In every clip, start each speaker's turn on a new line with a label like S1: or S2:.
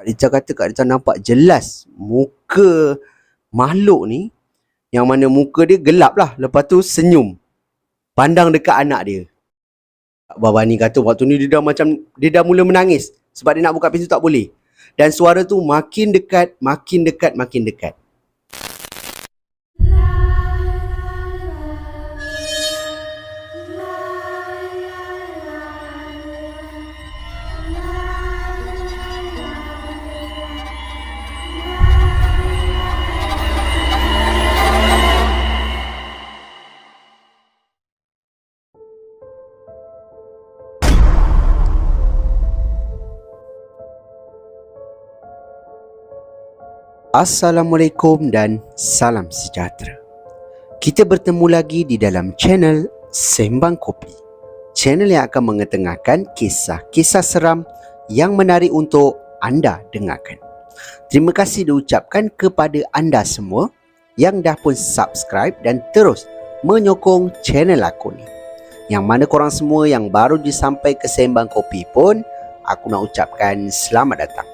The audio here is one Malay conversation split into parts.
S1: Kak Rita kata Kak Rita nampak jelas muka makhluk ni, yang mana muka dia gelap lah. Lepas tu senyum, pandang dekat anak dia. Baba ni kata waktu ni dia dah mula menangis sebab dia nak buka pintu tak boleh. Dan suara tu makin dekat, makin dekat, makin dekat. Assalamualaikum dan salam sejahtera. Kita bertemu lagi di dalam channel Sembang Kopi. Channel yang akan mengetengahkan kisah-kisah seram yang menarik untuk anda dengarkan. Terima kasih diucapkan kepada anda semua yang dah pun subscribe dan terus menyokong channel aku ni. Yang mana korang semua yang baru disampai ke Sembang Kopi pun, aku nak ucapkan selamat datang.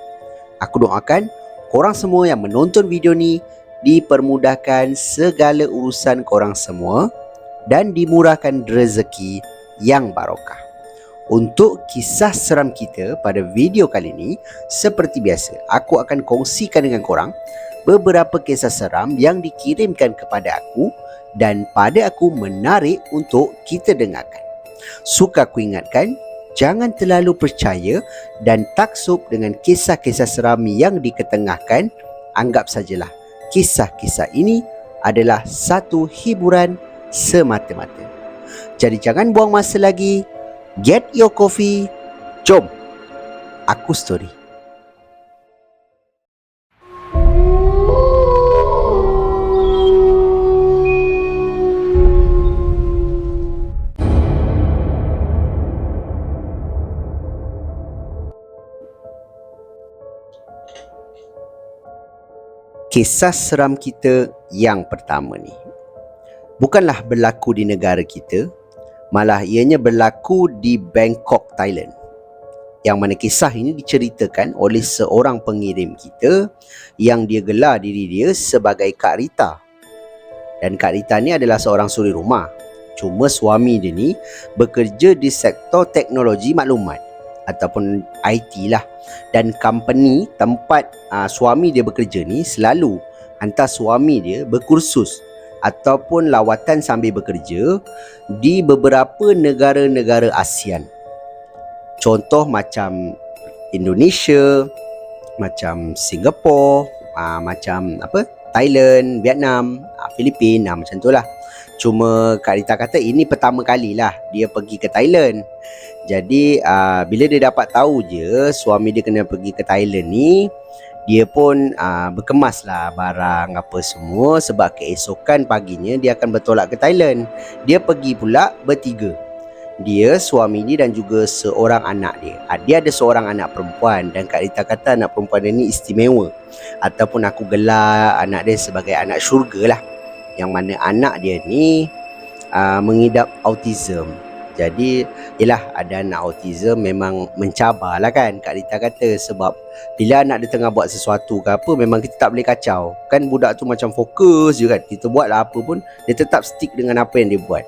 S1: Aku doakan korang semua yang menonton video ni dipermudahkan segala urusan korang semua dan dimurahkan rezeki yang barokah. Untuk kisah seram kita pada video kali ni, seperti biasa, aku akan kongsikan dengan korang beberapa kisah seram yang dikirimkan kepada aku dan pada aku menarik untuk kita dengarkan. Suka aku ingatkan, jangan terlalu percaya dan taksub dengan kisah-kisah seram yang diketengahkan. Anggap sajalah kisah-kisah ini adalah satu hiburan semata-mata. Jadi jangan buang masa lagi. Get your coffee. Jom aku story. Kisah seram kita yang pertama ni bukanlah berlaku di negara kita, malah ianya berlaku di Bangkok, Thailand. Yang mana kisah ini diceritakan oleh seorang pengirim kita yang dia gelar diri dia sebagai Kak Rita. Dan Kak Rita ni adalah seorang suri rumah. Cuma suami dia ni bekerja di sektor teknologi maklumat ataupun IT lah. Dan company tempat suami dia bekerja ni selalu hantar suami dia berkursus ataupun lawatan sambil bekerja di beberapa negara-negara ASEAN. Contoh macam Indonesia, macam Singapura, macam Thailand, Vietnam, Filipina, macam tu lah. Cuma Kak Rita kata ini pertama kalilah dia pergi ke Thailand. Jadi bila dia dapat tahu je suami dia kena pergi ke Thailand ni, dia pun berkemaslah barang apa semua sebab keesokan paginya dia akan bertolak ke Thailand. Dia pergi pula bertiga. Dia, suami dia dan juga seorang anak dia. Dia ada seorang anak perempuan dan Kak Rita kata anak perempuan dia ni istimewa. Ataupun aku gelar anak dia sebagai anak syurga lah. Yang mana anak dia ni mengidap autism. Jadi, yelah ada anak autism memang mencabar lah kan Kak Rita kata. Sebab bila anak dia tengah buat sesuatu ke apa, memang kita tak boleh kacau. Kan budak tu macam fokus je kan. Kita buat lah apa pun, dia tetap stick dengan apa yang dia buat.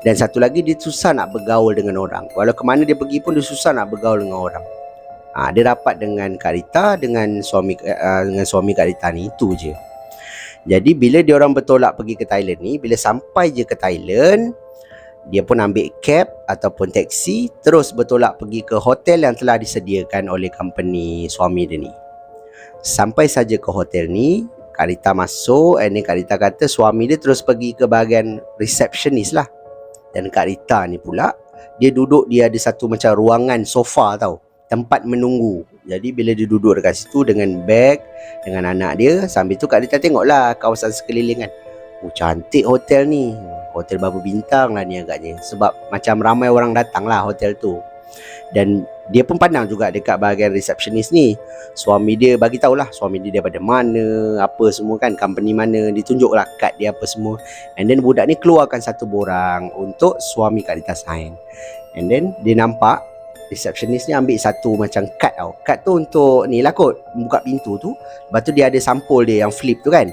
S1: Dan satu lagi, dia susah nak bergaul dengan orang. Walau ke mana dia pergi pun, dia susah nak bergaul dengan orang. Dia rapat dengan Kak Rita, dengan suami Kak Rita ni, itu je. Jadi bila dia orang bertolak pergi ke Thailand ni, bila sampai je ke Thailand, dia pun ambil cab ataupun taksi, terus bertolak pergi ke hotel yang telah disediakan oleh company suami dia ni. Sampai saja ke hotel ni, Kak Rita masuk, and Kak Rita kata suami dia terus pergi ke bahagian receptionist lah. Dan Kak Rita ni pula, dia ada satu macam ruangan sofa tau, tempat menunggu. Jadi bila dia duduk dekat situ dengan beg, dengan anak dia, sambil tu Kak Rita tengoklah kawasan sekeliling kan. Cantik hotel ni. Hotel berapa bintang lah ni agaknya. Sebab macam ramai orang datang lah hotel tu. Dan dia pun pandang juga dekat bahagian receptionist ni. Suami dia bagi tahulah suami dia daripada mana, apa semua kan, company mana, ditunjuklah kad dia apa semua. And then budak ni keluarkan satu borang untuk suami Kak Rita sign. And then dia nampak Receptionist ni ambil satu macam kad tau. Kad tu untuk ni lah kot, buka pintu tu. Lepas tu dia ada sampul dia yang flip tu kan.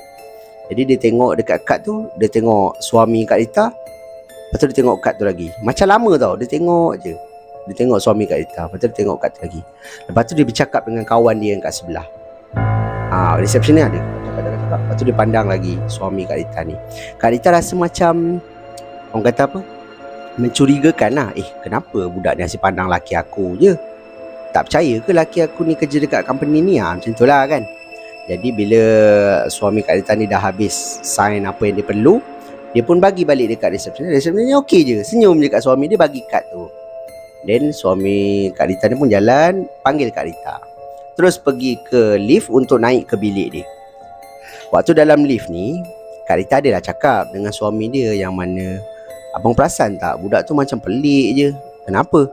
S1: Jadi dia tengok dekat kad tu, dia tengok suami Kak Rita. Lepas tu dia tengok kad tu lagi. Macam lama tau, dia tengok je. Dia tengok suami Kak Rita. Lepas tu dia tengok kad tu lagi. Lepas tu dia bercakap dengan kawan dia yang kat sebelah. Reception ni ada cakap. Lepas tu dia pandang lagi suami Kak Rita ni. Kak Rita rasa macam, orang kata apa, mencurigakan lah. Kenapa budak ni asyik pandang laki aku je? Tak percaya ke laki aku ni kerja dekat company ni? Macam tu lah kan. Jadi bila suami Kak Rita ni dah habis sign apa yang dia perlu, dia pun bagi balik dekat reception. Reception ni okey je, senyum je kat suami dia, bagi kad tu. Then suami Kak Rita ni pun jalan, panggil Kak Rita, terus pergi ke lift untuk naik ke bilik dia. Waktu dalam lift ni, Kak Rita adalah cakap dengan suami dia yang mana, abang perasan tak budak tu macam pelik je. Kenapa?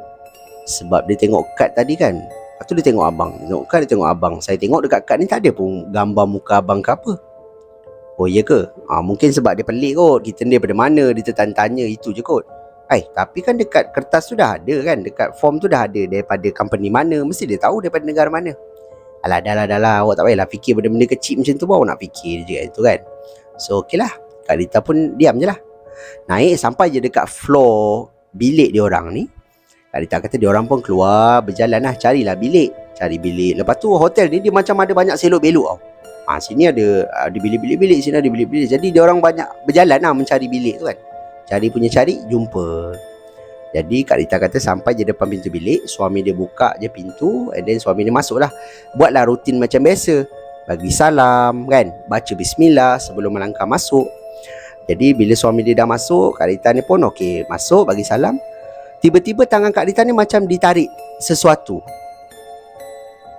S1: Sebab dia tengok kad tadi kan. Lepas tu dia tengok abang. Tengok kad, dia tengok abang. Saya tengok dekat kad ni tak ada pun gambar muka abang ke apa. Oh iya ke? Mungkin sebab dia pelik kot. Kita ni daripada mana, dia tertanya-tanya, itu je kot. Tapi kan dekat kertas tu dah ada kan, dekat form tu dah ada daripada company mana. Mesti dia tahu daripada negara mana. Alah dah lah, awak tak payahlah fikir benda-benda kecil macam tu pun awak nak fikir je itu kan. So okey lah, Kak Rita pun diam je lah. Naik sampai je dekat floor bilik dia orang ni. Kak Rita kata dia orang pun keluar, berjalan lah, cari bilik. Lepas tu hotel ni dia macam ada banyak selok-belok tau. Sini ada bilik-bilik, sini ada bilik-bilik. Jadi dia orang banyak berjalan lah mencari bilik tu kan. Cari, jumpa. Jadi Kak Rita kata sampai je depan pintu bilik, suami dia buka je pintu, and then suami dia masuk lah. Buatlah rutin macam biasa, bagi salam kan, baca bismillah sebelum melangkah masuk. Jadi bila suami dia dah masuk, Kak Rita ni pun okey, masuk bagi salam. Tiba-tiba tangan Kak Rita ni macam ditarik sesuatu.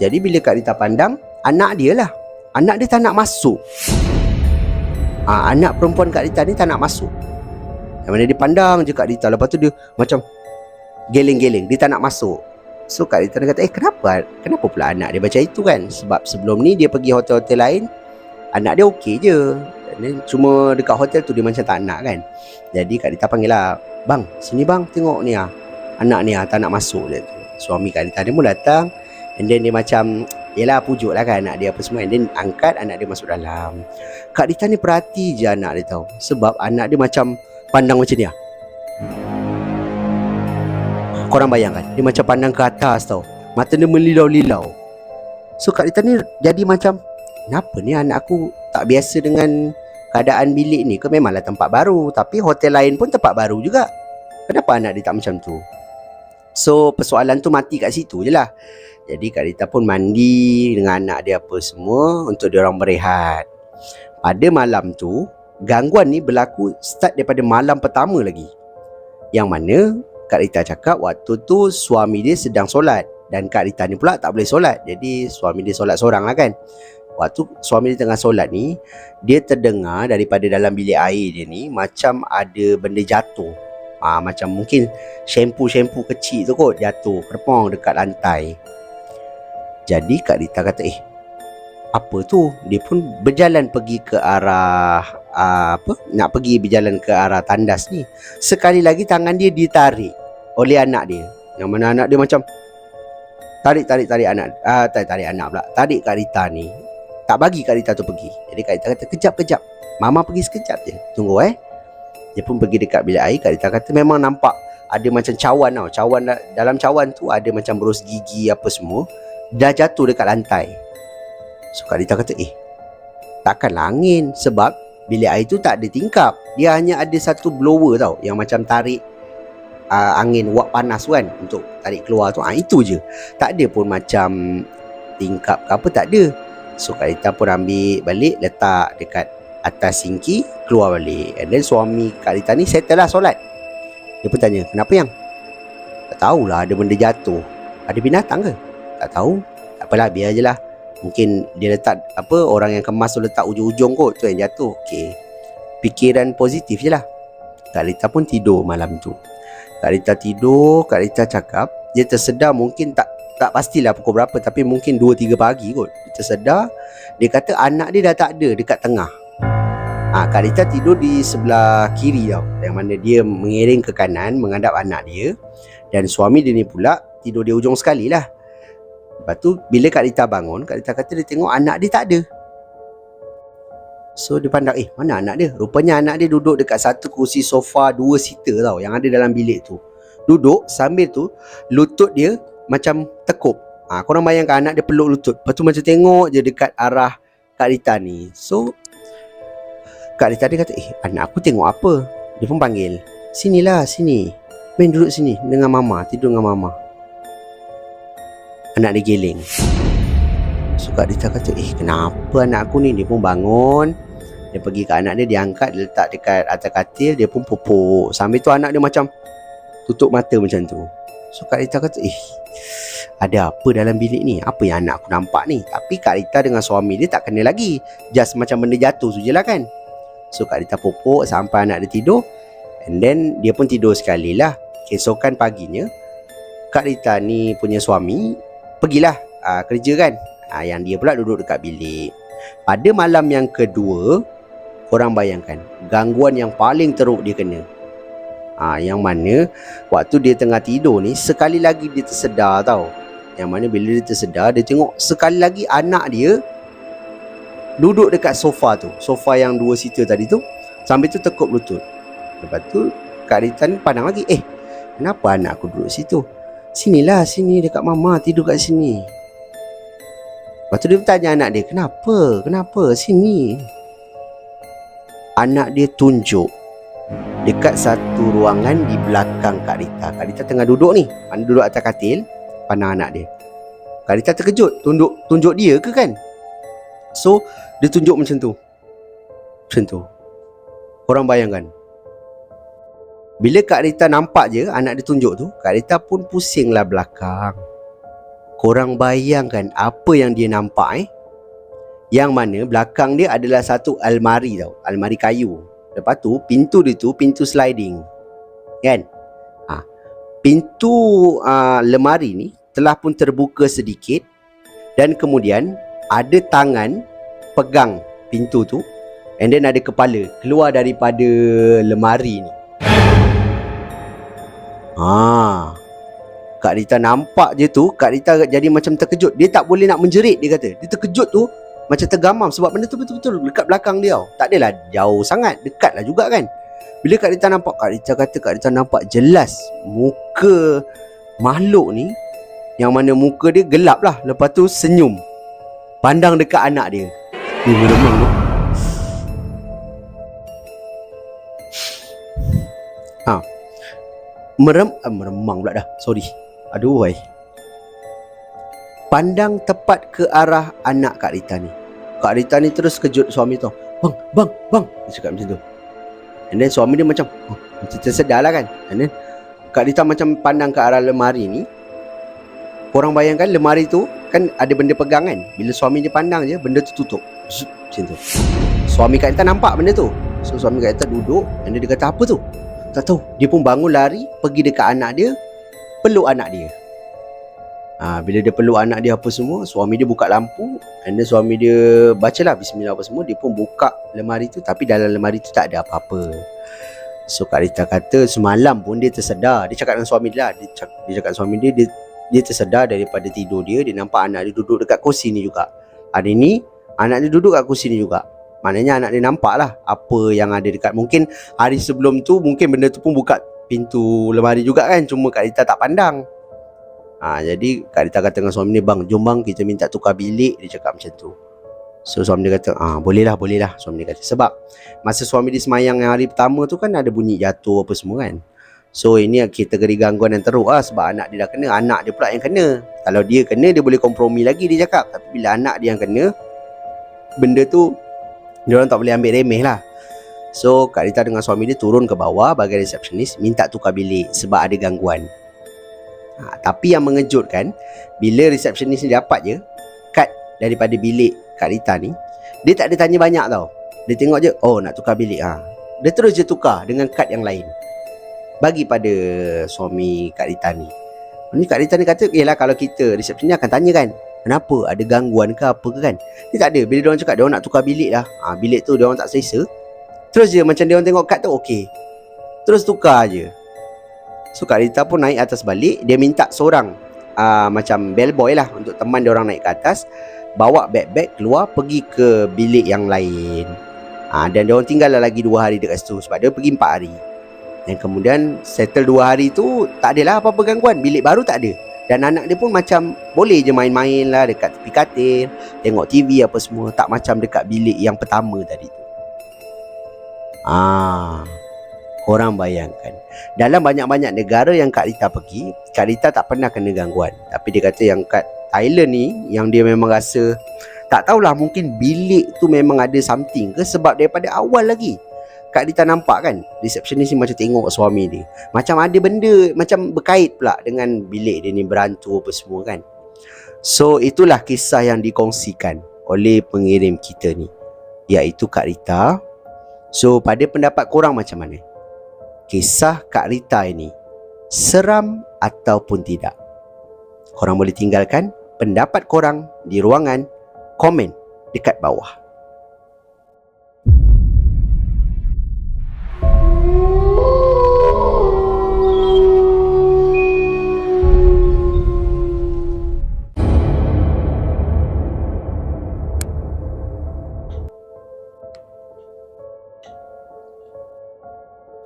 S1: Jadi bila Kak Rita pandang, anak dia lah. Anak dia tak nak masuk. Anak perempuan Kak Rita ni tak nak masuk. Yang mana dia pandang je Kak Rita. Lepas tu dia macam geleng-geleng, dia tak nak masuk. So Kak Rita kata, kenapa pula anak dia macam itu kan? Sebab sebelum ni dia pergi hotel-hotel lain, anak dia okey je. Cuma dekat hotel tu dia macam tak nak kan. Jadi Kak Rita panggil lah, bang, sini bang, tengok ni anak ni tak nak masuk dia tu. Suami Kak Rita dia pun datang, and then dia macam, yelah pujuk lah kan anak dia apa semua. And then angkat anak dia masuk dalam. Kak Rita ni perhati je anak dia tau. Sebab anak dia macam pandang macam ni Korang bayangkan, dia macam pandang ke atas tau. Mata dia melilau-lilau. So Kak Rita ni jadi macam, kenapa ni anak aku tak biasa dengan keadaan bilik ni ke? Memanglah tempat baru, tapi hotel lain pun tempat baru juga. Kenapa anak dia tak macam tu? So persoalan tu mati kat situ je lah. Jadi Kak Rita pun mandi dengan anak dia apa semua untuk dia orang berehat. Pada malam tu, gangguan ni berlaku start daripada malam pertama lagi. Yang mana Kak Rita cakap waktu tu suami dia sedang solat, dan Kak Rita ni pula tak boleh solat. Jadi suami dia solat seorang lah kan. Waktu suami dia tengah solat ni, dia terdengar daripada dalam bilik air dia ni macam ada benda jatuh. Macam mungkin shampoo kecil tu kot jatuh kerpong dekat lantai. Jadi Kak Rita kata, apa tu? Dia pun berjalan pergi ke arah nak pergi berjalan ke arah tandas ni. Sekali lagi tangan dia ditarik oleh anak dia. Yang mana anak dia macam tarik anak. Tarik anak pula. Tarik Kak Rita ni. Tak bagi Kak Rita tu pergi. Jadi Kak Rita kata, kejap. Mama pergi sekejap je. Tunggu Dia pun pergi dekat bilik air. Kak Rita kata memang nampak ada macam cawan tau. Dalam cawan tu ada macam berus gigi apa semua. Dah jatuh dekat lantai. So Kak Rita kata, takkanlah angin. Sebab bilik air tu tak ada tingkap. Dia hanya ada satu blower tau, yang macam tarik angin wap panas kan, untuk tarik keluar tu. Itu je. Tak ada pun macam tingkap ke apa, tak ada. So Kak Rita pun ambil balik, letak dekat atas sinki, keluar balik. And then suami Kak Rita ni settle lah solat. Dia pun tanya, kenapa yang? Tak tahulah, ada benda jatuh. Ada binatang ke? Tak tahu. Tak apalah, biar je lah. Mungkin dia letak orang yang kemas tu letak ujung-ujung kot, tu yang jatuh. Okey, fikiran positif je lah. Kak Rita pun tidur malam tu. Kak Rita tidur, Kak Rita cakap dia tersedar mungkin tak pastilah pukul berapa, tapi mungkin 2-3 pagi kot. Dia tersedar, dia kata anak dia dah tak ada dekat tengah. Kak Rita tidur di sebelah kiri tau, yang mana dia mengiring ke kanan menghadap anak dia, dan suami dia ni pula tidur di ujung sekali lah. Lepas tu bila Kak Rita bangun, Kak Rita kata dia tengok anak dia tak ada. So dia pandang, mana anak dia? Rupanya anak dia duduk dekat satu kursi sofa 2 seater tau, yang ada dalam bilik tu. Duduk sambil tu lutut dia macam tekup. Korang bayangkan anak dia peluk lutut. Lepas tu macam tengok je dekat arah Kak Rita ni. So Kak Rita dia kata, anak aku tengok apa? Dia pun panggil, sinilah, sini. Main duduk sini dengan mama, tidur dengan mama. Anak dia geleng. So Kak Rita kata, kenapa anak aku ni? Dia pun bangun. Dia pergi ke anak dia, dia angkat, dia letak dekat atas katil, dia pun pupuk. Sambil tu anak dia macam tutup mata macam tu. So Kak Rita kata, ada apa dalam bilik ni? Apa yang anak aku nampak ni? Tapi Kak Rita dengan suami dia tak kena lagi. Just macam benda jatuh tu je lah kan. So Kak Rita pupuk sampai anak dia tidur. And then dia pun tidur sekali lah. Keesokan paginya, Kak Rita ni punya suami pergilah kerja kan. Yang dia pula duduk dekat bilik. Pada malam yang kedua, korang bayangkan gangguan yang paling teruk dia kena. Yang mana waktu dia tengah tidur ni, sekali lagi dia tersedar tau. Yang mana bila dia tersedar, dia tengok sekali lagi anak dia duduk dekat sofa tu, sofa yang 2 seater tadi tu, sambil tu tekup lutut. Lepas tu Kak Rita ni pandang lagi, kenapa anak aku duduk situ? Sinilah, sini dekat mama, tidur kat sini. Lepas tu dia tanya anak dia, kenapa sini? Anak dia tunjuk dekat satu ruangan di belakang Kak Rita. Kak Rita tengah duduk ni, duduk atas katil, pandang anak dia. Kak Rita terkejut, tunjuk dia ke kan? So dia tunjuk macam tu. Korang bayangkan, bila Kak Rita nampak je anak dia tunjuk tu, Kak Rita pun pusinglah belakang. Korang bayangkan apa yang dia nampak Yang mana belakang dia adalah satu almari tau, almari kayu. Lepas tu pintu dia tu pintu sliding kan. Pintu lemari ni telah pun terbuka sedikit. Dan kemudian ada tangan pegang pintu tu. And then ada kepala keluar daripada lemari ni. Kak Rita nampak je tu, Kak Rita jadi macam terkejut. Dia tak boleh nak menjerit, dia kata. Dia terkejut tu macam tergamam sebab benda tu betul-betul dekat belakang dia tau. Tak adalah jauh sangat, dekat lah juga kan. Bila Kak Rita nampak, Kak Rita kata Kak Rita nampak jelas muka makhluk ni, yang mana muka dia gelap lah. Lepas tu senyum, pandang dekat anak dia. Dia meremang tu. Meremang pula dah. Sorry. Aduh, pandang tepat ke arah anak Kak Rita ni. Kak Rita ni terus kejut suami tu. Bang. Dia cakap macam tu. And then suami dia macam tersedar lah kan. And then Kak Rita macam pandang ke arah lemari ni. Korang bayangkan lemari tu kan ada benda pegang kan. Bila suami dia pandang je, benda tu tutup. Macam tu. Suami Kak Rita nampak benda tu. So suami Kak Rita duduk. And dia kata, apa tu? Tak tahu. Dia pun bangun lari, pergi dekat anak dia, peluk anak dia. Bila dia peluk anak dia apa semua, suami dia buka lampu. And then suami dia bacalah bismillah apa semua. Dia pun buka lemari tu, tapi dalam lemari tu tak ada apa-apa. So Kak Rita kata semalam pun dia tersedar. Dia cakap dengan suami dia lah. Dia cakap dengan suami dia, dia tersedar daripada tidur dia. Dia nampak anak dia duduk dekat kursi ni juga. Hari ni anak dia duduk kat kursi ni juga. Maknanya anak dia nampak lah apa yang ada dekat. Mungkin hari sebelum tu, mungkin benda tu pun buka pintu lemari juga kan. Cuma Kak Rita tak pandang. Jadi Kak Rita kata dengan suami dia, bang, jom bang kita minta tukar bilik. Dia cakap macam tu. So suami dia kata, boleh lah suami dia kata. Sebab masa suami dia semayang yang hari pertama tu kan ada bunyi jatuh apa semua kan. So ini kategori gangguan yang teruk lah. Sebab anak dia dah kena, anak dia pula yang kena. Kalau dia kena, dia boleh kompromi lagi, dia cakap. Tapi bila anak dia yang kena, benda tu diorang tak boleh ambil remeh lah. So Kak Rita dengan suami dia turun ke bawah bagi resepsionis, minta tukar bilik sebab ada gangguan. Tapi yang mengejutkan, bila resepsionis ni dapat je kad daripada bilik Kak Rita ni, dia tak ada tanya banyak tau. Dia tengok je, nak tukar bilik. Dia terus je tukar dengan kad yang lain, bagi pada suami Kak Rita ni. Ni Kak Rita ni kata, yelah kalau kita resepsionis akan tanya kan, kenapa, ada gangguan ke apa ke kan. Dia tak ada. Bila diorang cakap diorang nak tukar bilik lah, bilik tu diorang tak selesa, terus je macam diorang tengok kad tu okey, terus tukar je. So Kak Rita pun naik atas balik. Dia minta seorang macam bellboy lah untuk teman dia orang naik ke atas, bawa beg-beg keluar pergi ke bilik yang lain. Dan dia orang tinggal lagi 2 hari dekat situ sebab dia pergi 4 hari. Dan kemudian settle 2 hari tu tak adalah apa-apa gangguan, bilik baru tak ada. Dan anak dia pun macam boleh je main-main lah dekat tepi katil, tengok TV apa semua, tak macam dekat bilik yang pertama tadi tu. Korang bayangkan, dalam banyak-banyak negara yang Kak Rita pergi, Kak Rita tak pernah kena gangguan. Tapi dia kata yang kat Thailand ni, yang dia memang rasa, tak tahulah, mungkin bilik tu memang ada something ke, sebab daripada awal lagi Kak Rita nampak kan, resepsionis ni macam tengok suami dia, macam ada benda, macam berkait pula dengan bilik dia ni, berantu apa semua kan. So itulah kisah yang dikongsikan oleh pengirim kita ni, iaitu Kak Rita. So pada pendapat korang macam mana? Kisah Kak Rita ini seram ataupun tidak? Korang boleh tinggalkan pendapat korang di ruangan komen dekat bawah.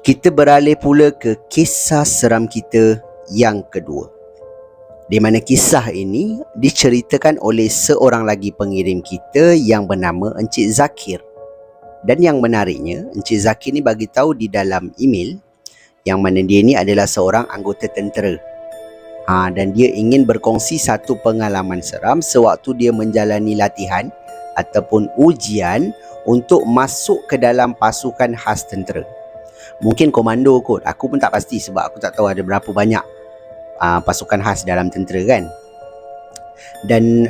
S1: Kita beralih pula ke kisah seram kita yang kedua, di mana kisah ini diceritakan oleh seorang lagi pengirim kita yang bernama Encik Zakir. Dan yang menariknya, Encik Zakir ni bagi tahu di dalam email yang mana dia ni adalah seorang anggota tentera. Dan dia ingin berkongsi satu pengalaman seram sewaktu dia menjalani latihan ataupun ujian untuk masuk ke dalam pasukan khas tentera. Mungkin komando kot, aku pun tak pasti sebab aku tak tahu ada berapa banyak pasukan khas dalam tentera kan. Dan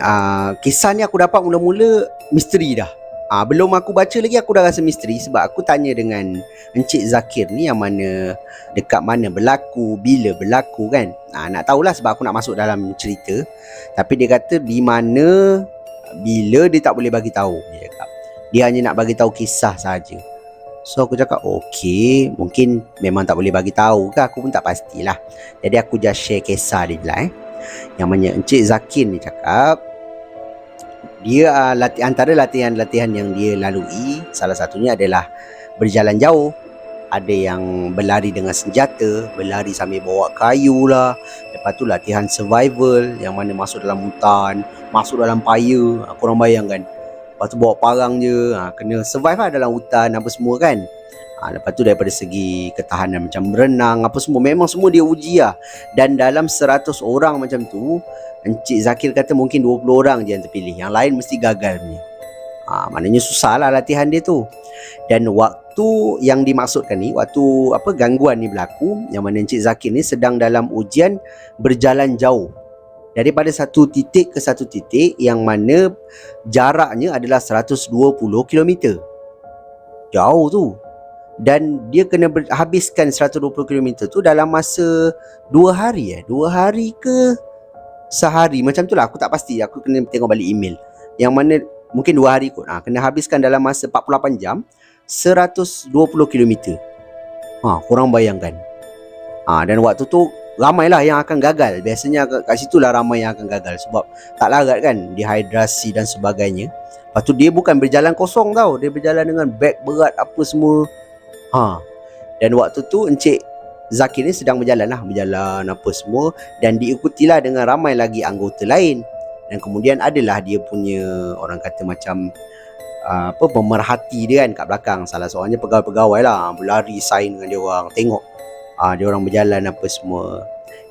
S1: kisah ni aku dapat mula-mula misteri dah. Belum aku baca lagi aku dah rasa misteri sebab aku tanya dengan Encik Zakir ni yang mana, dekat mana berlaku, bila berlaku kan. Nak tahulah sebab aku nak masuk dalam cerita. Tapi dia kata di mana, bila dia tak boleh bagi tahu. Dia cakap dia hanya nak bagi tahu kisah saja. So aku cakap okey, mungkin memang tak boleh bagi tahu ke, aku pun tak pastilah. Jadi aku just share kisah dia lah Yang mana Encik Zakir ni cakap dia antara latihan-latihan yang dia lalui, salah satunya adalah berjalan jauh. Ada yang berlari dengan senjata, berlari sambil bawa kayu lah. Lepas tu latihan survival yang mana masuk dalam hutan, masuk dalam paya. Korang bayangkan, lepas tu bawa parang je, kena survive lah dalam hutan apa semua kan. Lepas tu daripada segi ketahanan macam berenang apa semua, memang semua dia uji lah. Dan dalam 100 orang macam tu, Encik Zakir kata mungkin 20 orang je yang terpilih, yang lain mesti gagal punya. Maknanya susah lah latihan dia tu. Dan waktu yang dimaksudkan ni, waktu gangguan ni berlaku, yang mana Encik Zakir ni sedang dalam ujian berjalan jauh daripada satu titik ke satu titik, yang mana jaraknya adalah 120 km. Jauh tu. Dan dia kena habiskan 120 km tu dalam masa 2 hari 2 hari ke sehari, macam tu lah, aku tak pasti. Aku kena tengok balik email, yang mana mungkin 2 hari kot. Kena habiskan dalam masa 48 jam 120 km. Korang bayangkan. Dan waktu tu ramailah yang akan gagal. Biasanya kat situ lah ramai yang akan gagal sebab tak larat kan, dehidrasi dan sebagainya. Lepas tu dia bukan berjalan kosong tau, dia berjalan dengan beg berat apa semua. Dan waktu tu Encik Zakir ni sedang berjalan apa semua, dan diikutilah dengan ramai lagi anggota lain. Dan kemudian adalah dia punya, orang kata macam pemerhati dia kan kat belakang. Salah seorangnya pegawai-pegawai lah, berlari sign dengan dia orang, tengok dia orang berjalan apa semua.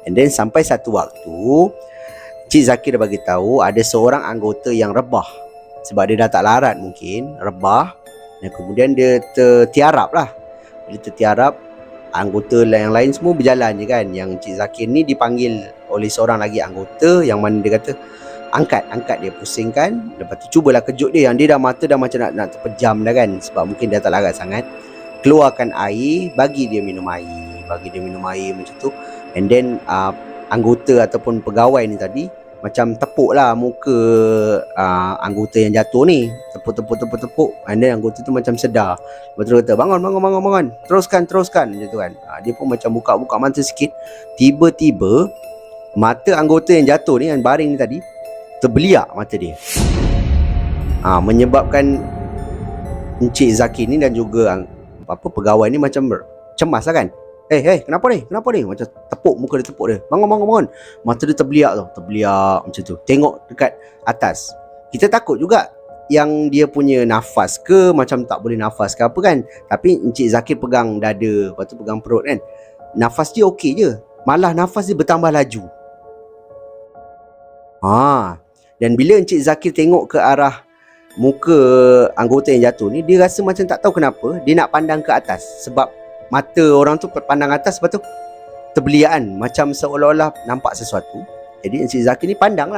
S1: And then sampai satu waktu Cik Zakir bagi tahu ada seorang anggota yang rebah sebab dia dah tak larat, mungkin rebah, dan kemudian dia tertiarap lah. Bila tertiarap, anggota yang lain semua berjalan je kan. Yang Cik Zakir ni dipanggil oleh seorang lagi anggota, yang mana dia kata angkat dia, pusingkan. Lepas tu cubalah kejut dia, yang dia dah mata dah macam nak terpejam dah kan, sebab mungkin dia tak larat sangat. Keluarkan air, bagi dia minum air macam tu. And then anggota ataupun pegawai ni tadi macam tepuk lah muka anggota yang jatuh ni, tepuk. And then anggota tu macam sedar. Lepas tu kata bangun, teruskan macam tu kan. Dia pun macam buka mata sikit. Tiba-tiba Mata anggota yang jatuh ni, yang baring ni tadi, terbeliak mata dia. Menyebabkan Encik Zakir ni dan juga pegawai ni macam cemas lah kan. Kenapa ni? Macam tepuk muka dia, tepuk dia. Bangun. Mata dia terbeliak macam tu. Tengok dekat atas. Kita takut juga yang dia punya nafas ke, macam tak boleh nafas ke apa kan. Tapi Encik Zakir pegang dada, lepas tu pegang perut kan. Nafas dia okey je. Malah nafas dia bertambah laju. Dan bila Encik Zakir tengok ke arah muka anggota yang jatuh ni, dia rasa macam tak tahu kenapa dia nak pandang ke atas, sebab mata orang tu pandang atas, lepas tu terbeliaan macam seolah-olah nampak sesuatu. Jadi Encik Zakir ni pandang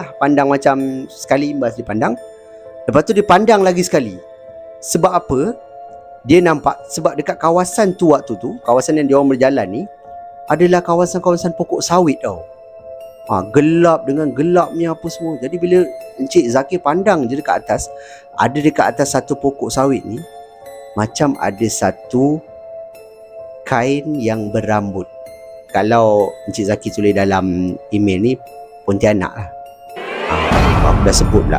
S1: macam sekali imbas dia pandang, lepas tu dia pandang lagi sekali. Sebab apa? Dia nampak sebab dekat kawasan tu, waktu tu kawasan yang dia orang berjalan ni adalah kawasan-kawasan pokok sawit tau. Gelap dengan gelapnya apa semua. Jadi bila Encik Zakir pandang je dekat atas, ada dekat atas satu pokok sawit ni macam ada satu kain yang berambut. Kalau Encik Zakir tulis dalam email ni, Pontianak lah. Aku dah sebut pula.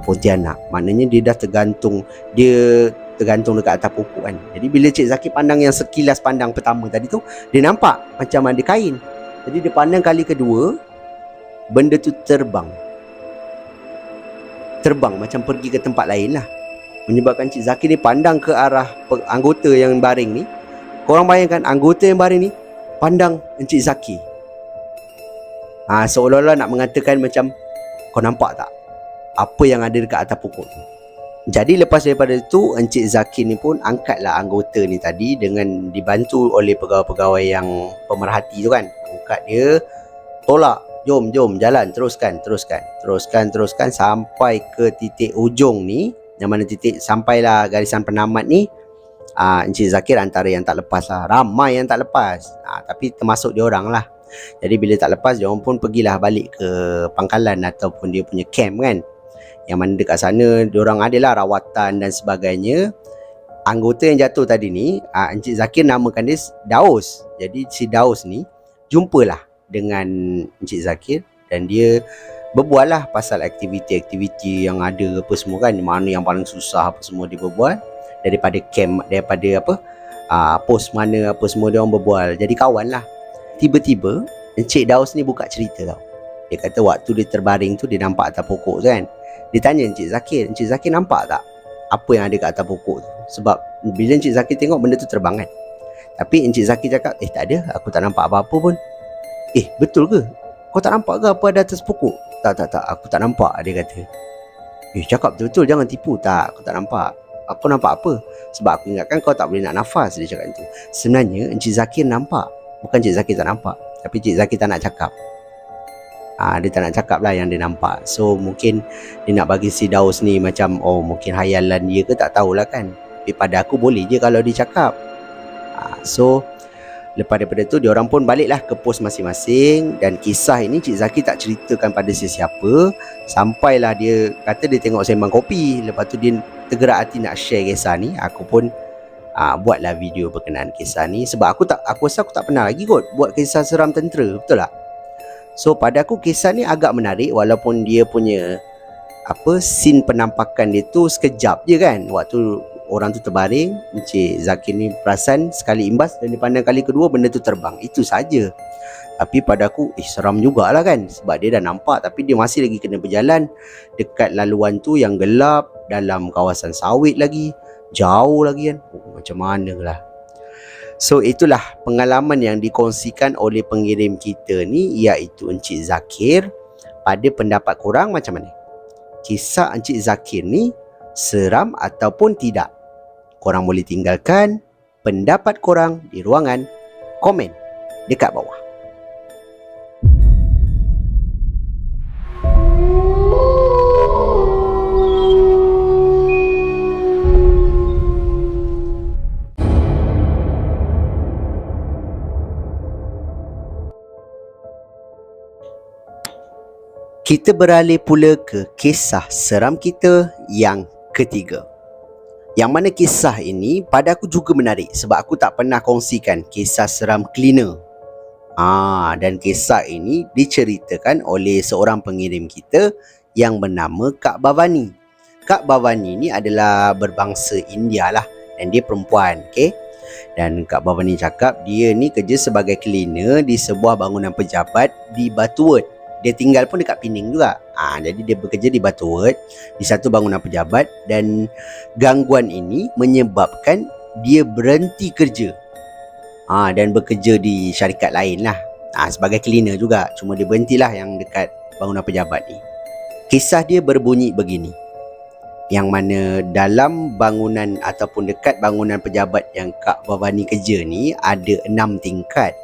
S1: Pontianak. Maknanya dia dah tergantung dekat atas pokok kan. Jadi bila Encik Zakir pandang yang sekilas pandang pertama tadi tu, dia nampak macam ada kain. Jadi dia pandang kali kedua, benda tu terbang macam pergi ke tempat lain lah. Menyebabkan Encik Zakir ni pandang ke arah anggota yang baring ni. Korang bayangkan anggota yang baring ni pandang Encik Zakir. Seolah-olah nak mengatakan macam, kau nampak tak apa yang ada dekat atas pokok tu? Jadi lepas daripada tu, Encik Zakir ni pun angkatlah anggota ni tadi dengan dibantu oleh pegawai-pegawai yang pemerhati tu kan. Angkat dia, tolak, jom jalan, teruskan sampai ke titik ujung ni, yang mana titik sampailah garisan penamat ni. Encik Zakir antara yang tak lepas lah. Ramai yang tak lepas, tapi termasuk dia orang lah. Jadi bila tak lepas, dia orang pun pergilah balik ke pangkalan ataupun dia punya camp kan, yang mana dekat sana diorang adalah rawatan dan sebagainya. Anggota yang jatuh tadi ni, Encik Zakir namakan dia Daus. Jadi si Daus ni jumpalah dengan Encik Zakir dan dia berbual lah pasal aktiviti-aktiviti yang ada apa semua kan, mana yang paling susah apa semua dia berbual. Daripada camp, daripada pos mana apa semua dia orang berbual. Jadi kawan lah. Tiba-tiba Encik Daus ni buka cerita tau. Dia kata waktu dia terbaring tu, dia nampak atas pokok tu kan. Dia tanya Encik Zakir nampak tak apa yang ada kat atas pokok tu? Sebab bila Encik Zakir tengok benda tu terbang kan. Tapi Encik Zakir cakap, tak ada, aku tak nampak apa-apa pun. Betul ke? Kau tak nampak ke apa ada atas pokok? Tak, aku tak nampak, dia kata. Cakap betul-betul, jangan tipu. Tak, aku tak nampak. Aku nampak apa? Sebab aku ingatkan kau tak boleh nak nafas, dia cakap itu. Sebenarnya Encik Zakir nampak. Bukan Encik Zakir tak nampak, tapi Encik Zakir tak nak cakap. Dia tak nak cakap lah yang dia nampak. So mungkin dia nak bagi si Daus ni macam, mungkin hayalan dia ke, tak tahulah kan. Tapi pada aku boleh je kalau dia cakap. So lepas daripada tu, diorang pun baliklah ke pos masing-masing. Dan kisah ini Encik Zakir tak ceritakan pada sesiapa. Sampailah dia kata dia tengok sembang kopi. Lepas tu dia tergerak hati nak share kisah ni. Aku pun buatlah video berkenaan kisah ni. Sebab aku rasa aku tak pernah lagi kot buat kisah seram tentera. Betul tak? So pada aku kisah ni agak menarik, walaupun dia punya scene penampakan dia tu sekejap je kan. Waktu orang tu terbaring, Encik Zakir ni perasan sekali imbas dan dia pandang kali kedua, benda tu terbang. Itu saja. Tapi pada aku seram jugalah kan, sebab dia dah nampak tapi dia masih lagi kena berjalan dekat laluan tu yang gelap, dalam kawasan sawit lagi, jauh lagi kan. Macam mana lah. So itulah pengalaman yang dikongsikan oleh pengirim kita ni, iaitu Encik Zakir. Pada pendapat korang macam mana? Kisah Encik Zakir ni seram ataupun tidak? Korang boleh tinggalkan pendapat korang di ruangan komen dekat bawah. Kita beralih pula ke kisah seram kita yang ketiga. Yang mana kisah ini pada aku juga menarik sebab aku tak pernah kongsikan kisah seram cleaner. Dan kisah ini diceritakan oleh seorang pengirim kita yang bernama Kak Bhavani. Kak Bhavani ni adalah berbangsa India lah, dan dia perempuan, okey. Dan Kak Bhavani cakap dia ni kerja sebagai cleaner di sebuah bangunan pejabat di Butterworth. Dia tinggal pun dekat Pening juga. Jadi dia bekerja di Butterworth, di satu bangunan pejabat, dan gangguan ini menyebabkan dia berhenti kerja dan bekerja di syarikat lain lah, sebagai cleaner juga. Cuma dia berhentilah yang dekat bangunan pejabat ni. Kisah dia berbunyi begini, yang mana dalam bangunan ataupun dekat bangunan pejabat yang Kak Bhavani kerja ni ada 6 tingkat,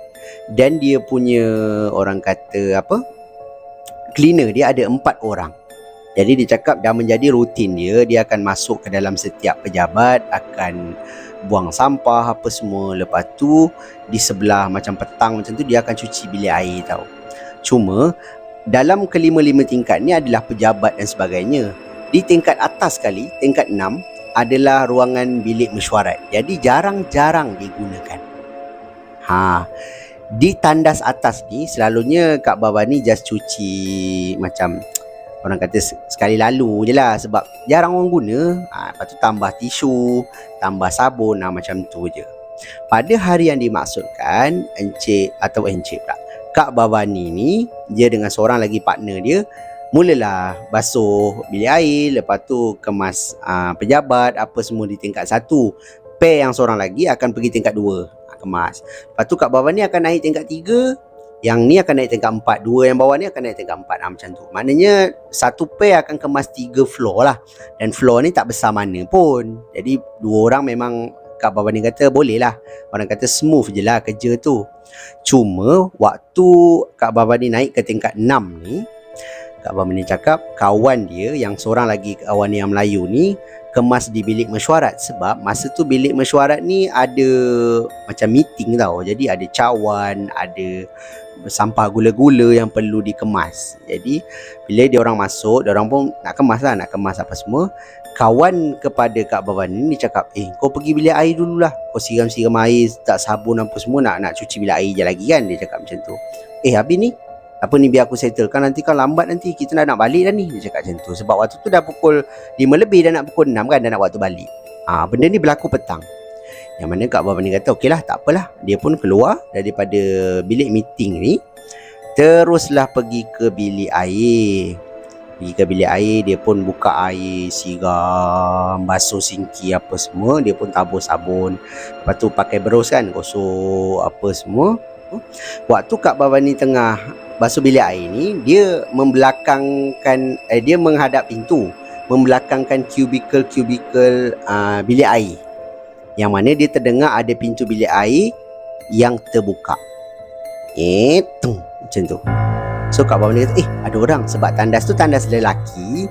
S1: dan dia punya orang kata cleaner dia ada 4 orang. Jadi dia cakap dah menjadi rutin dia akan masuk ke dalam setiap pejabat, akan buang sampah apa semua. Lepas tu di sebelah macam petang macam tu dia akan cuci bilik air tau. Cuma dalam kelima-lima tingkat ni adalah pejabat dan sebagainya. Di tingkat atas sekali, tingkat 6, adalah ruangan bilik mesyuarat. Jadi jarang-jarang digunakan. Di tandas atas ni selalunya Kak Bhavani just cuci macam orang kata sekali lalu je lah, sebab jarang orang guna. Lepas tu tambah tisu, tambah sabun, macam tu je. Pada hari yang dimaksudkan, Encik pula, Kak Bhavani ni, dia dengan seorang lagi partner dia mulalah basuh bilik air, lepas tu kemas pejabat apa semua di tingkat 1. Pair yang seorang lagi akan pergi tingkat 2, kemas. Lepas tu Kak Bhavani akan naik tingkat 3, yang ni akan naik tingkat 4, 2 yang bawah ni akan naik tingkat 4, macam tu. Maknanya satu pair akan kemas 3 floor lah, dan floor ni tak besar mana pun. Jadi 2 orang memang Kak Bhavani kata boleh lah, orang kata smooth je lah kerja tu. Cuma waktu Kak Bhavani naik ke tingkat 6 ni, Kak Bhavani cakap kawan dia yang seorang lagi, kawan yang Melayu ni, kemas di bilik mesyuarat. Sebab masa tu bilik mesyuarat ni ada macam meeting tau. Jadi ada cawan, ada sampah gula-gula yang perlu dikemas. Jadi bila dia orang masuk, dia orang pun nak kemas apa semua. Kawan kepada Kak Bhavani ni cakap, kau pergi bilik air dululah, kau siram-siram air, tak sabun apa semua, nak cuci bilik air je lagi kan. Dia cakap macam tu. Habis ni apa ni, biar aku settle kan, nanti kan lambat, nanti kita nak balik dah ni. Dia cakap macam tu. Sebab waktu tu dah pukul 5 lebih, dah nak pukul 6 kan, dah nak waktu balik. Benda ni berlaku petang. Yang mana Kak Bhavani kata okeylah, tak apalah. Dia pun keluar daripada bilik meeting ni, teruslah pergi ke bilik air. Dia pun buka air, siram, basuh sinki apa semua. Dia pun tabur sabun. Lepas tu pakai berus kan, gosok apa semua. Waktu Kak Bhavani tengah basuh bilik air ni, dia membelakangkan, dia menghadap pintu, membelakangkan kubikel bilik air, yang mana dia terdengar ada pintu bilik air yang terbuka. Macam tu. So Kak Bhavani kata, ada orang. Sebab tandas tu tandas lelaki,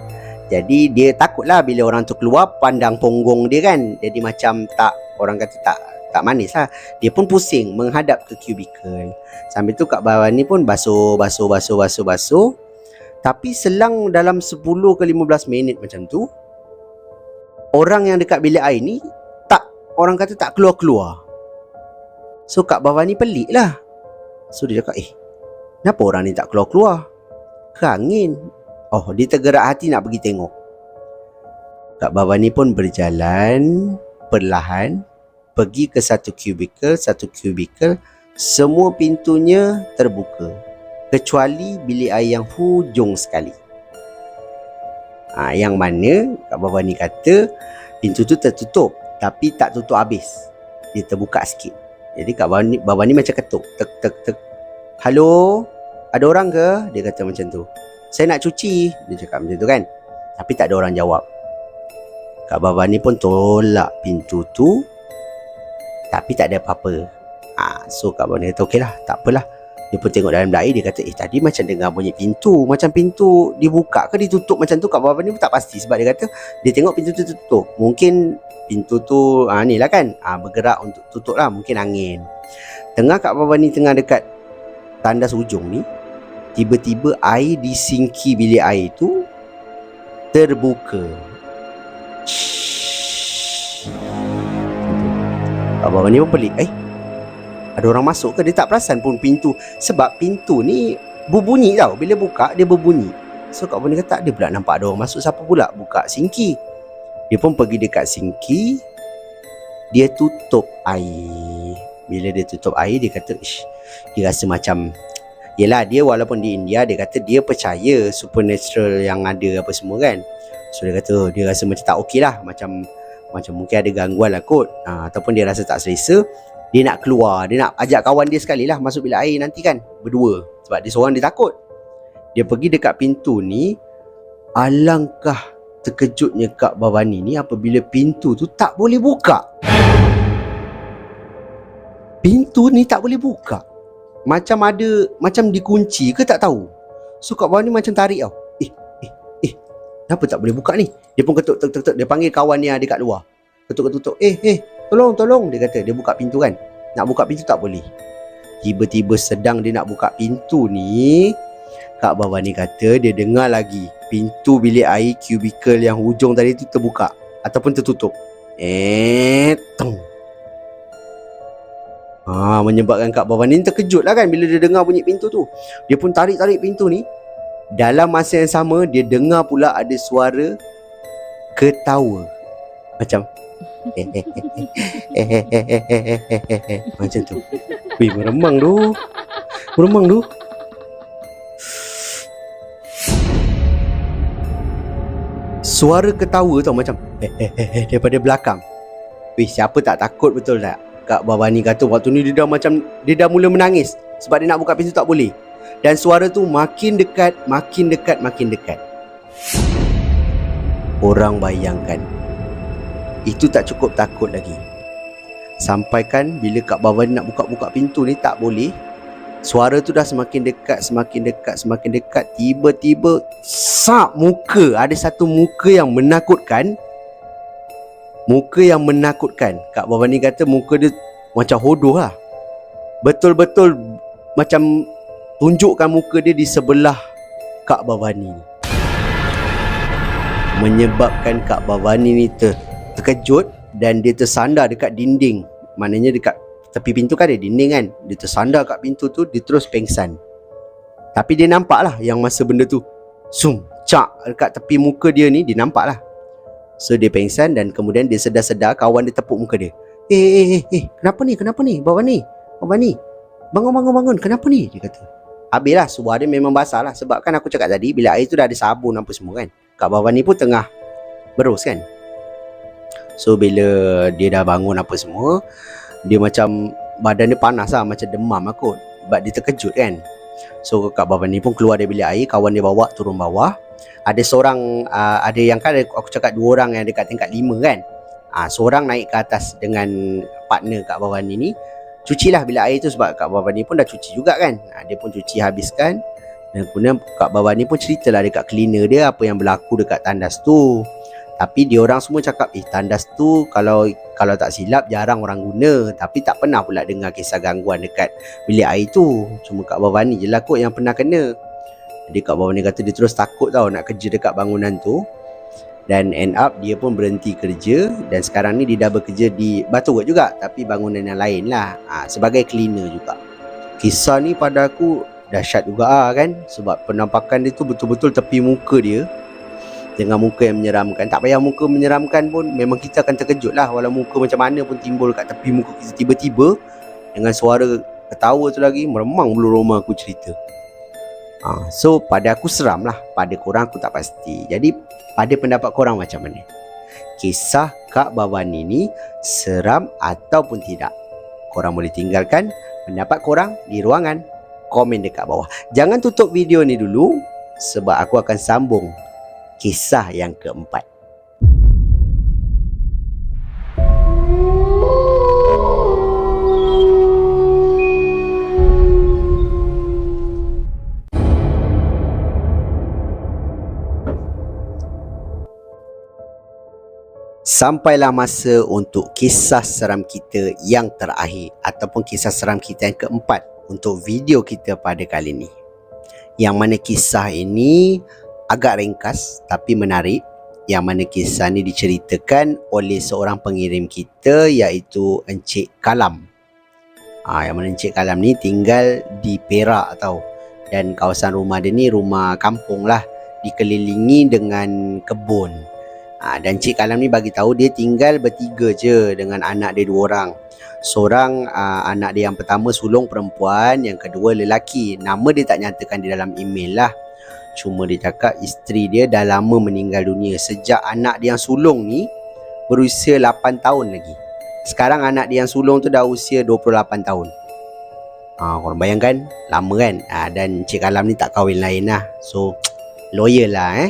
S1: jadi dia takutlah bila orang tu keluar pandang punggung dia kan. Jadi macam tak, orang kata tak manis lah. Dia pun pusing menghadap ke kubikel. Sambil tu Kak Bhavani pun basuh. Tapi selang dalam 10 ke 15 minit macam tu, orang yang dekat bilik air ni orang kata tak keluar-keluar. So Kak Bhavani pelik lah. So dia cakap, kenapa orang ni tak keluar-keluar? Ke angin? Dia tergerak hati nak pergi tengok. Kak Bhavani pun berjalan perlahan pergi ke satu kubikel. Semua pintunya terbuka, kecuali bilik air yang hujung sekali. Yang mana Kak Bhavani kata pintu tu tertutup, tapi tak tutup habis, dia terbuka sikit. Jadi Kak Bhavani macam ketuk, tek. Halo, ada orang ke? Dia kata macam tu. Saya nak cuci, dia cakap macam tu kan. Tapi tak ada orang jawab. Kak Bhavani pun tolak pintu tu, tapi tak ada apa-apa. So Kak Bhavani kata okeylah, tak apalah. Dia pun tengok dalam bilik air. Dia kata tadi macam dengar bunyi pintu, macam pintu dibuka ke ditutup macam tu. Kak Bhavani pun tak pasti, sebab dia kata dia tengok pintu tu tutup. Mungkin pintu tu ni lah kan, bergerak untuk tutup lah, mungkin angin. Tengah Kak Bhavani tengah dekat tandas hujung ni, tiba-tiba air di sinki bilik air tu terbuka. Kak Bhavani pun pelik. ada orang masuk ke. Dia tak perasan pun pintu, sebab pintu ni berbunyi tau. Bila buka dia berbunyi. So Kak Bavani kata, dia pula nampak ada orang masuk. Siapa pula buka sinki? Dia pun pergi dekat sinki, dia tutup air. Bila dia tutup air, dia kata, dia rasa macam, yelah, dia walaupun di India, dia kata dia percaya supernatural yang ada apa semua kan. So dia kata dia rasa macam tak okey lah, macam mungkin ada gangguan lah kot, ataupun dia rasa tak selesa. Dia nak keluar, dia nak ajak kawan dia sekali lah masuk bilik air nanti kan, berdua. Sebab dia seorang, dia takut. Dia pergi dekat pintu ni. Alangkah terkejutnya Kak Bavani ni apabila pintu tu tak boleh buka. Pintu ni tak boleh buka. Macam dikunci ke tak tahu. So Kak Bavani macam tarik tau. Kenapa tak boleh buka ni? Dia pun ketuk. Dia panggil kawan dia dekat luar. Ketuk. Tolong. Dia kata, dia buka pintu kan. Nak buka pintu tak boleh. Tiba-tiba sedang dia nak buka pintu ni, Kak Bavani kata dia dengar lagi pintu bilik air cubicle yang hujung tadi tu terbuka ataupun tertutup. Menyebabkan Kak Bavani terkejut lah kan bila dia dengar bunyi pintu tu. Dia pun tarik pintu ni. Dalam masa yang sama, dia dengar pula ada suara ketawa. Macam macam tu. Meremang tu. Suara ketawa tau, macam daripada belakang. Siapa tak takut, betul tak? Kak Bavani kata waktu ni dia dah mula menangis sebab dia nak buka pintu tak boleh. Dan suara tu makin dekat. Orang bayangkan, itu tak cukup takut lagi. Sampaikan bila Kak Bavani nak buka pintu ni tak boleh. Suara tu dah semakin dekat. Tiba-tiba muka. Ada satu muka yang menakutkan. Kak Bavani kata muka dia macam hodoh lah. Betul-betul macam tunjukkan muka dia di sebelah Kak Bavani. Menyebabkan Kak Bavani ni terkejut dan dia tersandar dekat dinding. Maknanya dekat tepi pintu kan ada dinding kan. Dia tersandar kat pintu tu, dia terus pengsan. Tapi dia nampak lah yang masa benda tu dekat tepi muka dia ni, dia nampak lah. So dia pengsan dan kemudian dia sedar-sedar, kawan dia tepuk muka dia. Kenapa ni Bavani, bangun, kenapa ni? Dia kata. Habislah, suara dia memang basah lah. Sebab kan aku cakap tadi, bilik air tu dah ada sabun apa semua kan. Kak Bavani pun tengah berus kan. So bila dia dah bangun apa semua, dia macam badan dia panas lah, macam demam lah kot. Sebab dia terkejut kan. So Kak Bavani pun keluar dari bilik air, kawan dia bawa turun bawah. Ada seorang, ada yang kan aku cakap 2 orang yang dekat tingkat 5 kan. Seorang naik ke atas dengan partner Kak Bavani ni. Cucilah bilik air tu sebab Kak Bavani pun dah cuci juga kan. Dia pun cuci habiskan. Dan kemudian Kak Bavani pun ceritalah dekat cleaner dia apa yang berlaku dekat tandas tu. Tapi diorang semua cakap tandas tu kalau tak silap jarang orang guna. Tapi tak pernah pula dengar kisah gangguan dekat bilik air tu. Cuma Kak Bavani je lah kot yang pernah kena. Jadi Kak Bavani kata dia terus takut tau nak kerja dekat bangunan tu. Dan end up dia pun berhenti kerja. Dan sekarang ni dia dah bekerja di Butterworth juga, tapi bangunan yang lain lah, sebagai cleaner juga. Kisah ni pada aku dahsyat juga kan. Sebab penampakan dia tu betul-betul tepi muka dia dengan muka yang menyeramkan. Tak payah muka menyeramkan pun, memang kita akan terkejut lah. Walau muka macam mana pun timbul kat tepi muka kita tiba-tiba. Dengan suara ketawa tu lagi, meremang bulu roma aku cerita. So pada aku seram lah. Pada korang aku tak pasti. Jadi pada pendapat korang macam mana? Kisah Kak Bavani ni seram ataupun tidak? Korang boleh tinggalkan pendapat korang di ruangan komen dekat bawah. Jangan tutup video ni dulu, sebab aku akan sambung kisah yang keempat. Sampailah masa untuk kisah seram kita yang terakhir ataupun kisah seram kita yang keempat untuk video kita pada kali ini. Yang mana kisah ini agak ringkas tapi menarik. Yang mana kisah ini diceritakan oleh seorang pengirim kita, iaitu Encik Kalam. Yang mana Encik Kalam ni tinggal di Perak tau. Dan kawasan rumah dia ni rumah kampung lah, dikelilingi dengan kebun. Dan Encik Kalam ni bagi tahu dia tinggal bertiga je dengan anak dia 2 orang. Seorang anak dia yang pertama sulung perempuan, yang kedua lelaki. Nama dia tak nyatakan di dalam email lah. Cuma dia cakap isteri dia dah lama meninggal dunia sejak anak dia yang sulung ni berusia 8 tahun lagi. Sekarang anak dia yang sulung tu dah usia 28 tahun. Korang bayangkan, lama kan? Dan Encik Kalam ni tak kahwin lain lah. So, loyal lah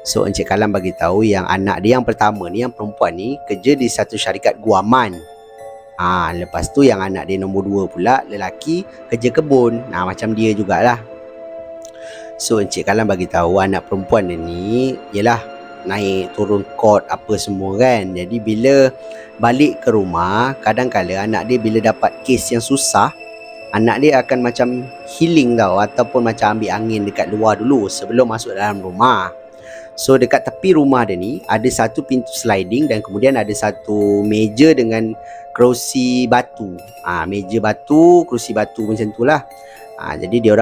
S1: So, Encik Kalam bagi tahu yang anak dia yang pertama ni, yang perempuan ni, kerja di satu syarikat guaman. Lepas tu yang anak dia nombor 2 pula, lelaki, kerja kebun. Macam dia jugalah. So Encik Kalam bagi tahu anak perempuan dia ni yalah naik turun court apa semua kan. Jadi bila balik ke rumah, kadang-kala anak dia bila dapat kes yang susah, anak dia akan macam healing tau, ataupun macam ambil angin dekat luar dulu sebelum masuk dalam rumah. So dekat tepi rumah dia ni ada satu pintu sliding dan kemudian ada satu meja dengan kerusi batu. Meja batu, kerusi batu macam tu lah. Jadi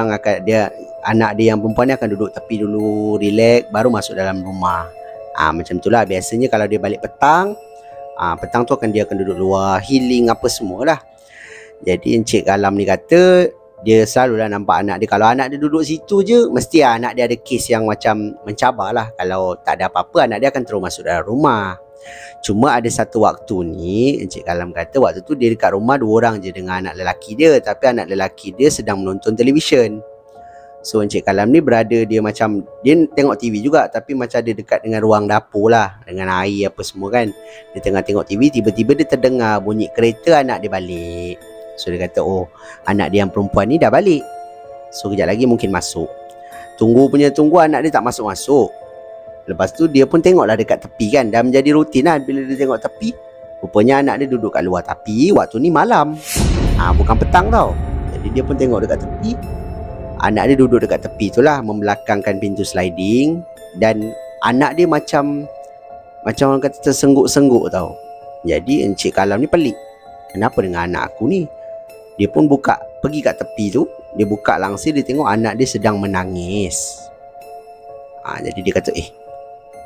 S1: anak dia yang perempuan ni akan duduk tepi dulu, relax, baru masuk dalam rumah. Macam tu lah. Biasanya kalau dia balik petang, petang tu dia akan duduk luar, healing apa semua lah. Jadi Encik Kalam ni kata dia selalulah nampak anak dia. Kalau anak dia duduk situ je, mesti anak dia ada kes yang macam mencabar lah. Kalau tak ada apa-apa, anak dia akan terus masuk dalam rumah. Cuma ada satu waktu ni, Encik Kalam kata waktu tu dia dekat rumah 2 orang je dengan anak lelaki dia. Tapi anak lelaki dia sedang menonton televisyen. So Encik Kalam ni berada, dia macam, dia tengok TV juga, tapi macam dia dekat dengan ruang dapur lah, dengan air apa semua kan. Dia tengah tengok TV, tiba-tiba dia terdengar bunyi kereta anak dia balik. So dia kata, oh anak dia yang perempuan ni dah balik. So kejap lagi mungkin masuk. Tunggu anak dia tak masuk-masuk. Lepas tu dia pun tengoklah dekat tepi kan. Dah menjadi rutin lah bila dia tengok tepi. Rupanya anak dia duduk kat luar. Tapi waktu ni malam, bukan petang tau. Jadi dia pun tengok dekat tepi. Anak dia duduk dekat tepi tu lah, membelakangkan pintu sliding. Dan anak dia macam orang kata tersengguk-sengguk tau. Jadi Encik Kalam ni pelik, kenapa dengan anak aku ni? Dia pun pergi kat tepi tu. Dia buka langsir, dia tengok anak dia sedang menangis. Jadi dia kata,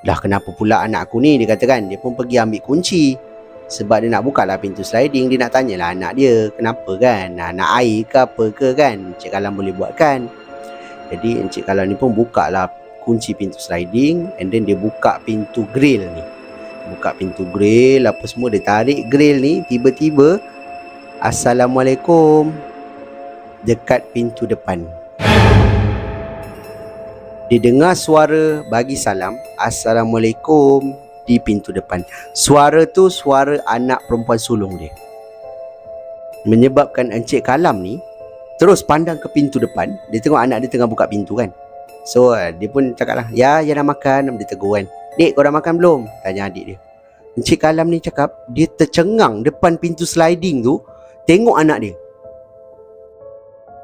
S1: dah kenapa pula anak aku ni? Dia kata kan. Dia pun pergi ambil kunci, sebab dia nak buka lah pintu sliding. Dia nak tanyalah anak dia kenapa kan, nak air ke apa ke kan, Encik Kalam boleh buat kan. Jadi Encik Kalam ni pun buka lah kunci pintu sliding. And then dia buka pintu grill ni. Buka pintu grill apa semua, dia tarik grill ni. Tiba-tiba Assalamualaikum dekat pintu depan. Dia dengar suara bagi salam Assalamualaikum di pintu depan. Suara tu suara anak perempuan sulung dia. Menyebabkan Encik Kalam ni terus pandang ke pintu depan. Dia tengok anak dia tengah buka pintu kan. So dia pun cakap lah, Ya dah makan. Dia tegur kan, Dek kau dah makan belum? Tanya adik dia. Encik Kalam ni cakap dia tercengang depan pintu sliding tu, tengok anak dia.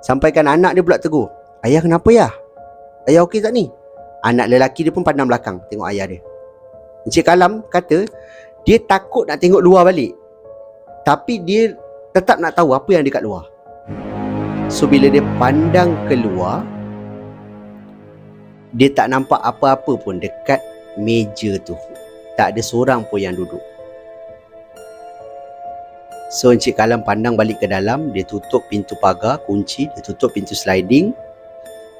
S1: Sampaikan anak dia pula tegur, Ayah kenapa ya? Ayah okey tak ni? Anak lelaki dia pun pandang belakang tengok ayah dia. Encik Kalam kata dia takut nak tengok luar balik, tapi dia tetap nak tahu apa yang dekat luar. So bila dia pandang keluar, dia tak nampak apa-apa pun dekat meja tu. Tak ada seorang pun yang duduk. So Encik Kalam pandang balik ke dalam. Dia tutup pintu pagar, kunci. Dia tutup pintu sliding.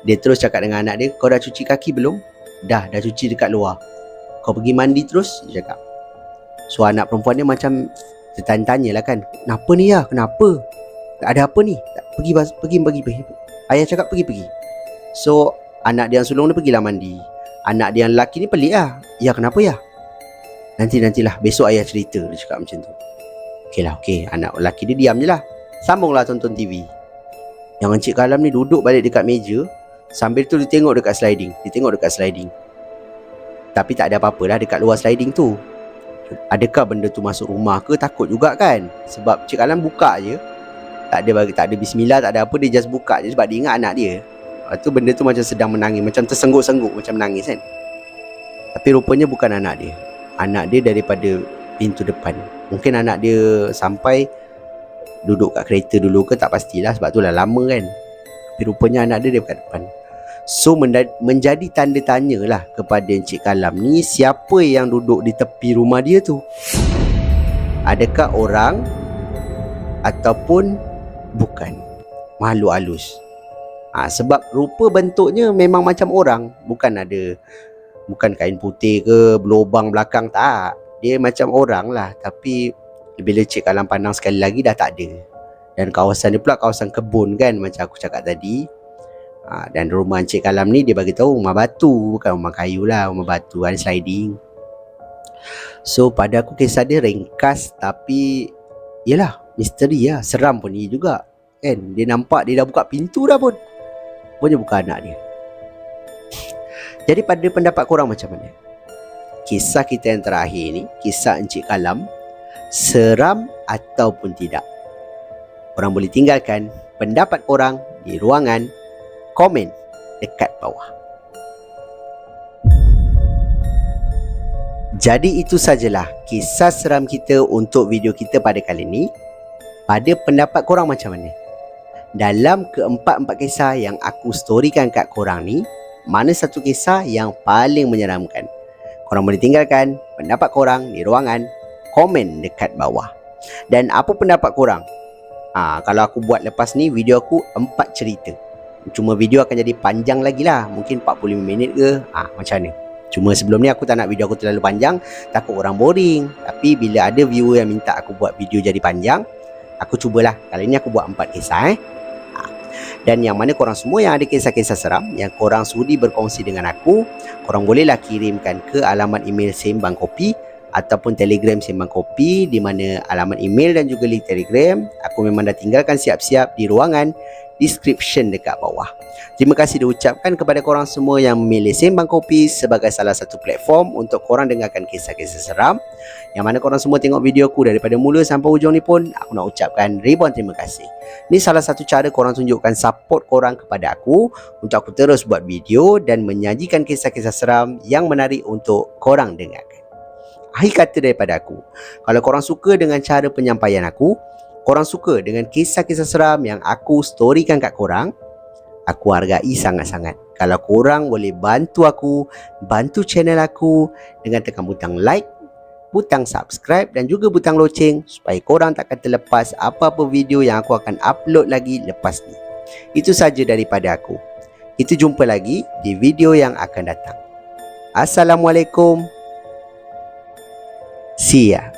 S1: Dia terus cakap dengan anak dia, Kau dah cuci kaki belum? Dah cuci dekat luar. Kau pergi mandi terus? Dia cakap. So anak perempuan dia macam tertanya-tanya lah kan, Kenapa ni ya? Kenapa? Ada apa ni? Pergi. Ayah cakap pergi. So anak dia yang sulung dia pergilah mandi. Anak dia yang lelaki ni pelik lah. Ya kenapa ya? Nantilah besok ayah cerita. Dia cakap macam tu. Okey. Anak lelaki dia diam je lah. Sambunglah tonton TV. Yang Encik Kalam ni duduk balik dekat meja. Sambil tu dia tengok dekat sliding. Tapi tak ada apa-apa lah dekat luar sliding tu. Adakah benda tu masuk rumah ke? Takut juga kan. Sebab Encik Kalam buka je, tak ada bismillah, tak ada apa. Dia just buka je sebab dia ingat anak dia. Lepas tu benda tu macam sedang menangis, macam tersengguk-sengguk, macam menangis kan. Tapi rupanya bukan anak dia. Anak dia daripada pintu depan. Mungkin anak dia sampai duduk kat kereta dulu ke tak pastilah, sebab tu lah lama kan. Tapi rupanya anak dia kat depan. So menjadi tanda tanya lah kepada Encik Kalam ni, siapa yang duduk di tepi rumah dia tu? Adakah orang ataupun bukan makhluk halus? Sebab rupa bentuknya memang macam orang, bukan kain putih ke berlubang belakang, tak. Dia macam orang lah, tapi bila Encik Kalam pandang sekali lagi dah tak ada. Dan kawasan dia pula kawasan kebun kan, macam aku cakap tadi. Dan rumah Encik Kalam ni dia bagi tahu rumah batu, bukan rumah kayu lah, rumah batu, ada sliding. So pada aku kisah dia ringkas, tapi yelah, misteri lah, seram pun dia juga kan. Dia nampak dia dah buka pintu dah pun, rupanya bukan anak dia. Jadi pada pendapat korang macam mana? Kisah kita yang terakhir ni, kisah Encik Kalam, seram ataupun tidak? Korang boleh tinggalkan pendapat korang di ruangan komen dekat bawah. Jadi itu sajalah kisah seram kita untuk video kita pada kali ini. Pada pendapat korang macam mana? Dalam keempat-empat kisah yang aku storykan kat korang ni, mana satu kisah yang paling menyeramkan? Korang boleh tinggalkan pendapat korang di ruangan komen dekat bawah. Dan apa pendapat korang? Kalau aku buat lepas ni video aku 4 cerita, cuma video akan jadi panjang lagi lah, mungkin 45 minit ke, macam mana? Cuma sebelum ni aku tak nak video aku terlalu panjang, takut orang boring. Tapi bila ada viewer yang minta aku buat video jadi panjang, aku cubalah. Kali ni aku buat 4 kisah Dan yang mana korang semua yang ada kisah-kisah seram yang korang sudi berkongsi dengan aku, korang bolehlah kirimkan ke alamat email Sembang Kopi ataupun Telegram Sembang Kopi, di mana alamat email dan juga link Telegram aku memang dah tinggalkan siap-siap di ruangan description dekat bawah. Terima kasih diucapkan kepada korang semua yang memilih Sembang Kopi sebagai salah satu platform untuk korang dengarkan kisah-kisah seram. Yang mana korang semua tengok video aku daripada mula sampai hujung ni pun, aku nak ucapkan ribuan terima kasih. Ni salah satu cara korang tunjukkan support korang kepada aku untuk aku terus buat video dan menyajikan kisah-kisah seram yang menarik untuk korang dengarkan. Akhir kata daripada aku, kalau korang suka dengan cara penyampaian aku, korang suka dengan kisah-kisah seram yang aku storykan kat korang, aku hargai sangat-sangat kalau korang boleh bantu aku, bantu channel aku dengan tekan butang like, butang subscribe dan juga butang loceng, supaya korang takkan terlepas apa-apa video yang aku akan upload lagi lepas ni. Itu saja daripada aku. Kita jumpa lagi di video yang akan datang. Assalamualaikum. See ya.